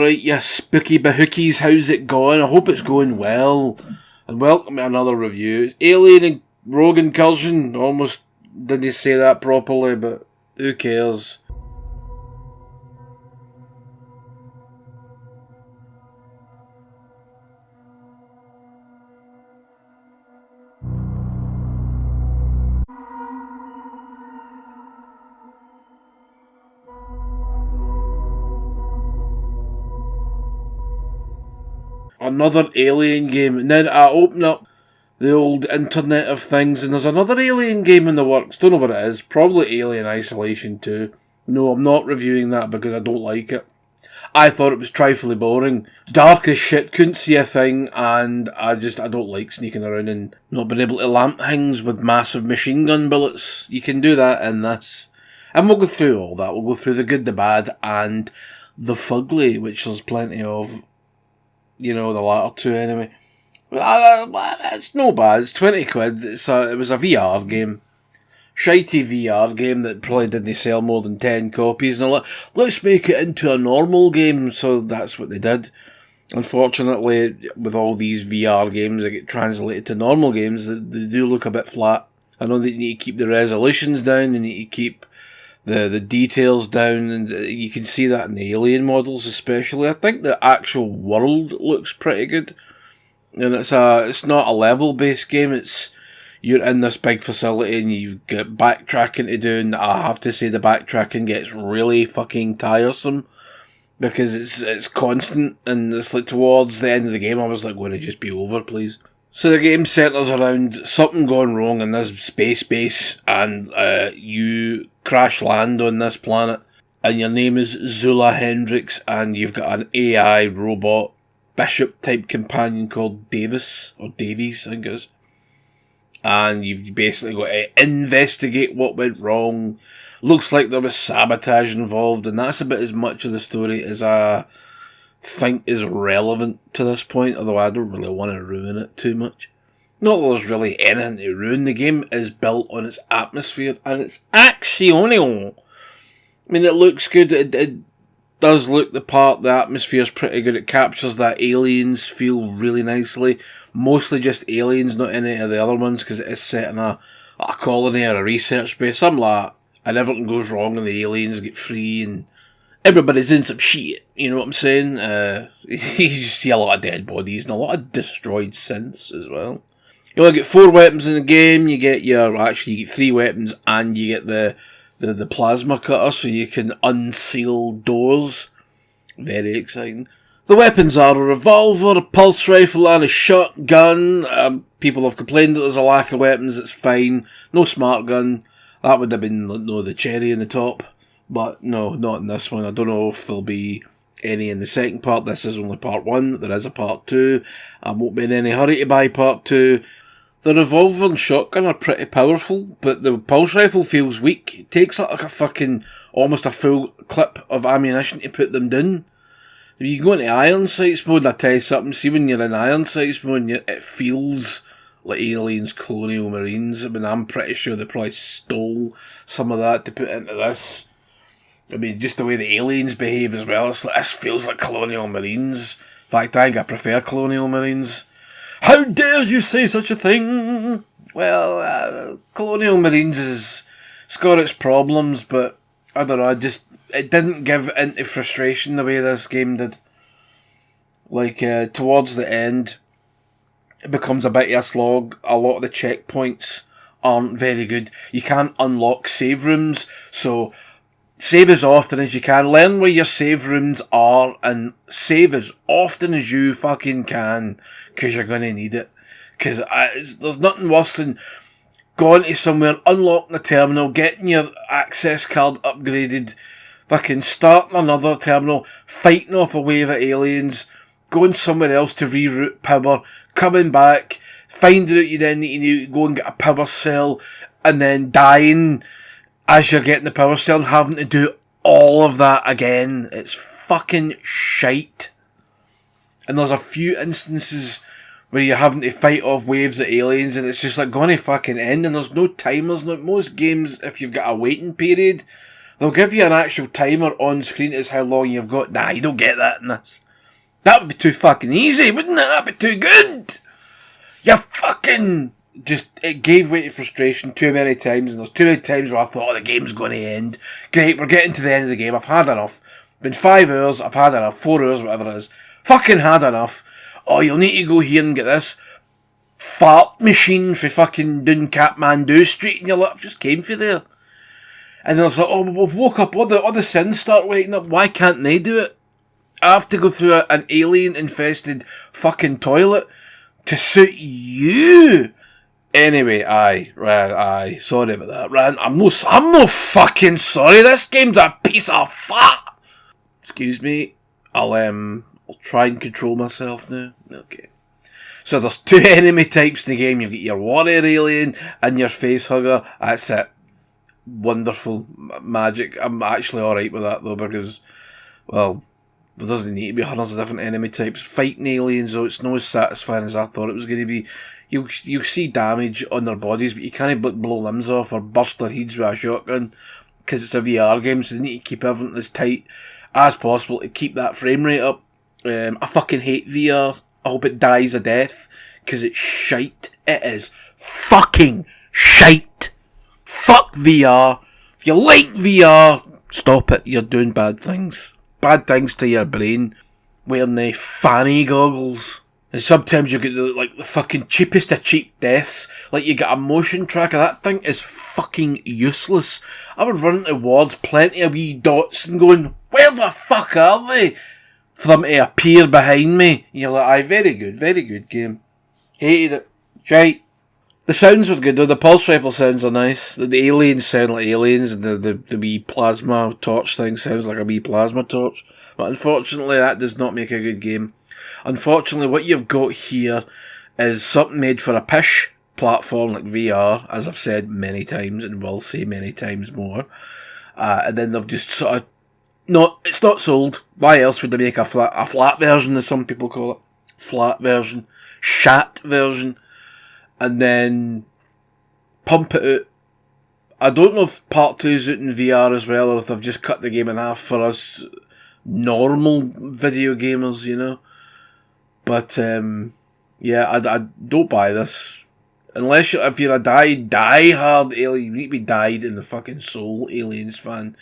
Alright, you spooky bahookies, how's it going? I hope it's going well. And welcome to another review. Alien and Rogue Incursion. Almost didn't say that properly, but who cares? Another Alien game. And then I open up the old Internet of Things and there's another Alien game in the works. Don't know what it is. Probably Alien Isolation 2. No, I'm not reviewing that because I don't like it. I thought it was trifling boring. Dark as shit, couldn't see a thing, and I don't like sneaking around and not being able to lamp things with massive machine gun bullets. You can do that in this. And we'll go through all that. We'll go through the good, the bad, and the fugly, which there's plenty of. You know, the latter two anyway. It's no bad. It's 20 quid. It was a VR game. Shitey VR game that probably didn't sell more than 10 copies. And let's make it into a normal game. So that's what they did. Unfortunately, with all these VR games that get translated to normal games, they do look a bit flat. I know they need to keep the resolutions down. They need to keep the details down, and you can see that in the Alien models especially. I think the actual world looks pretty good, and it's not a level based game. You're in this big facility and you've got backtracking to do, and I have to say the backtracking gets really fucking tiresome because it's constant, and it's like towards the end of the game I was like, would it just be over, please? So the game centres around something going wrong in this space base, and you crash land on this planet, and your name is Zula Hendricks, and you've got an AI robot bishop type companion called Davis, or Davies I think it is, and you've basically got to investigate what went wrong. Looks like there was sabotage involved, and that's about as much of the story as I think is relevant to this point, although I don't really want to ruin it too much. Not that there's really anything to ruin. The game is built on its atmosphere and its actionio. I mean, it looks good. It does look the part. The atmosphere's pretty good. It captures that aliens feel really nicely. Mostly just aliens, not any of the other ones, because it is set in a colony or a research base. Something like that. And everything goes wrong and the aliens get free and everybody's in some shit, you know what I'm saying? You just see a lot of dead bodies and a lot of destroyed synths as well. You only get 4 weapons in the game. You get 3 weapons, and you get the plasma cutter, so you can unseal doors. Very exciting. The weapons are a revolver, a pulse rifle, and a shotgun. People have complained that there's a lack of weapons. It's fine. No smart gun. That would have been the cherry in the top. But no, not in this one. I don't know if there'll be any in the second part. This is only part 1. There is a part 2. I won't be in any hurry to buy part 2. The revolver and shotgun are pretty powerful, but the pulse rifle feels weak. It takes like almost a full clip of ammunition to put them down. If you go into iron sights mode, I tell you something, see when you're in iron sights mode, it feels like Aliens Colonial Marines. I mean, I'm pretty sure they probably stole some of that to put into this. I mean, just the way the aliens behave as well, this feels like Colonial Marines. In fact, I think I prefer Colonial Marines. How dare you say such a thing? Well, Colonial Marines it's got its problems, but I don't know, it didn't give into frustration the way this game did. Like, towards the end, it becomes a bit of a slog. A lot of the checkpoints aren't very good. You can't unlock save rooms, so save as often as you can. Learn where your save rooms are and save as often as you fucking can, because you're going to need it. Because there's nothing worse than going to somewhere, unlocking a terminal, getting your access card upgraded, fucking starting another terminal, fighting off a wave of aliens, going somewhere else to reroute power, coming back, finding out you then need to go and get a power cell, and then dying as you're getting the power cell and having to do all of that again. It's fucking shite. And there's a few instances where you're having to fight off waves of aliens and it's just like going to fucking end, and there's no timers. Like most games, if you've got a waiting period, They'll give you an actual timer on screen as how long you've got. Nah, you don't get that in this. That would be too fucking easy, wouldn't it? That'd be too good. You fucking... Just, it gave way to frustration too many times, and there's too many times where I thought, oh, the game's going to end. Great, we're getting to the end of the game. I've had enough. Been 5 hours, I've had enough. 4 hours, whatever it is. Fucking had enough. Oh, you'll need to go here and get this fart machine for fucking doing Kathmandu Street, and you're like, I've just came for there. And then it's like, oh, we've woke up, all the sins start waking up. Why can't they do it? I have to go through an alien-infested fucking toilet to suit you. Anyway, aye, sorry about that, Rand. I'm no fucking sorry. This game's a piece of fat. Excuse me. I'll try and control myself now. Okay. So there's 2 enemy types in the game. You've got your warrior alien and your face hugger. That's it. Wonderful magic. I'm actually alright with that though, because, well, there doesn't need to be hundreds of different enemy types. Fighting aliens, though, it's not as satisfying as I thought it was going to be. You'll see damage on their bodies, but you can't blow limbs off or burst their heads with a shotgun, because it's a VR game, so they need to keep everything as tight as possible to keep that frame rate up. I fucking hate VR. I hope it dies a death, because it's shite. It is fucking shite. Fuck VR. If you like VR, stop it. You're doing bad things. Bad things to your brain. Wearing the fanny goggles. And sometimes you get the fucking cheapest of cheap deaths. Like you get a motion tracker. That thing is fucking useless. I would run towards plenty of wee dots and going, where the fuck are they? For them to appear behind me. And you're like, aye, very good game. Hated it. Shite. The sounds were good though. The pulse rifle sounds are nice. The aliens sound like aliens, and the wee plasma torch thing sounds like a wee plasma torch. But unfortunately that does not make a good game. Unfortunately what you've got here is something made for a pish platform like VR, as I've said many times and will say many times more. And then they've just sort of... No, it's not sold. Why else would they make a flat version, as some people call it? Flat version. Shat version. And then pump it out. I don't know if part 2 is out in VR as well, or if they've just cut the game in half for us normal video gamers, you know. But yeah, I don't buy this unless if you're a die hard alien. You need to be died in the fucking soul aliens fan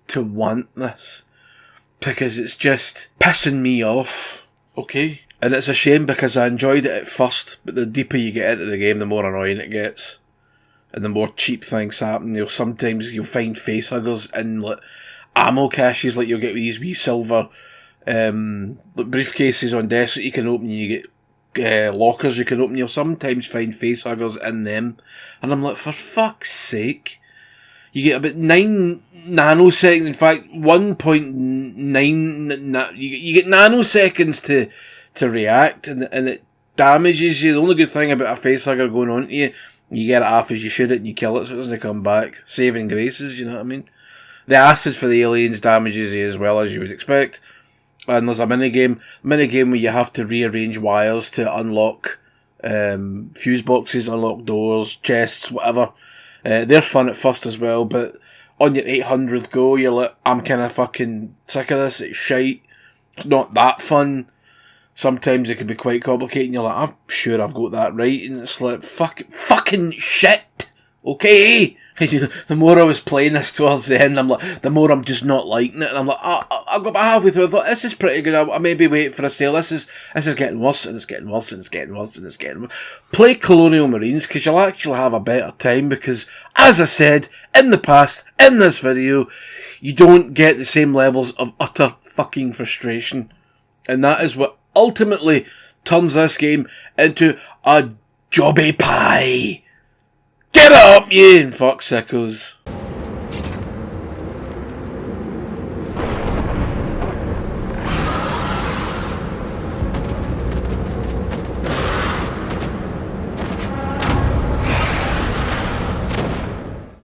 to want this, because it's just pissing me off. Okay. And it's a shame because I enjoyed it at first, but the deeper you get into the game, the more annoying it gets. And the more cheap things happen. Sometimes you'll find facehuggers in like ammo caches, like you'll get these wee silver briefcases on desks that you can open. You get lockers you can open. You'll sometimes find facehuggers in them. And I'm like, for fuck's sake. You get about 9 nanoseconds, in fact 1.9, you get nanoseconds to react, and it damages you. The only good thing about a facehugger going on to you get it off as you shoot it and you kill it so it doesn't come back. Saving graces, you know what I mean? The acid for the aliens damages you as well as you would expect. And there's a minigame where you have to rearrange wires to unlock fuse boxes, unlock doors, chests, whatever. They're fun at first as well, but on your 800th go, you're like, I'm kind of fucking sick of this, it's shite. It's not that fun. Sometimes it can be quite complicated, and you're like, I'm sure I've got that right, and it's like, fucking shit, okay? The more I was playing this towards the end, I'm like, the more I'm just not liking it, and I'm like, I got about halfway through, I thought, this is pretty good, I maybe wait for a sale, this is getting worse, and it's getting worse, and it's getting worse, and it's getting worse. Play Colonial Marines, because you'll actually have a better time, because, as I said, in the past, in this video, you don't get the same levels of utter fucking frustration, and that is what ultimately turns this game into a jobby pie. Get up, you fuck sickos.